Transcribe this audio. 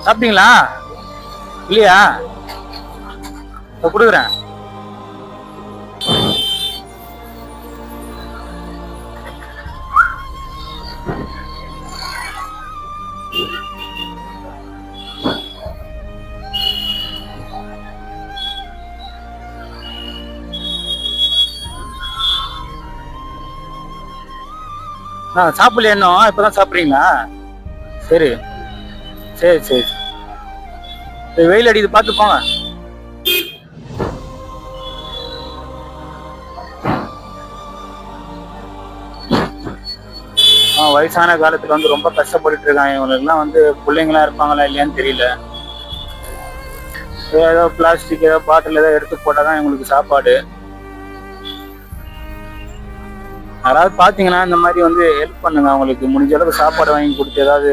சாப்பிட்டீங்களா? இல்லையா? இப்போ கொடுக்குறேன். சாப்பிடல இன்னும், இப்பதான் சாப்பிட்றீங்களா? சரி சரி சரி. வெயில் அடிக்குது, பார்த்து போங்க. வயசான காலத்துல வந்து ரொம்ப கஷ்டப்பட்டு இருக்காங்க. இவங்களுக்குலாம் வந்து பிள்ளைங்களாம் இருப்பாங்களா இல்லையான்னு தெரியல. ஏதோ பிளாஸ்டிக் ஏதோ பாட்டில் ஏதோ எடுத்து போட்டாதான் இவங்களுக்கு சாப்பாடு. யாராவது பாத்தீங்கன்னா இந்த மாதிரி வந்து ஹெல்ப் பண்ணுங்க. அவங்களுக்கு முடிஞ்ச அளவுக்கு சாப்பாடு வாங்கி கொடுத்து ஏதாவது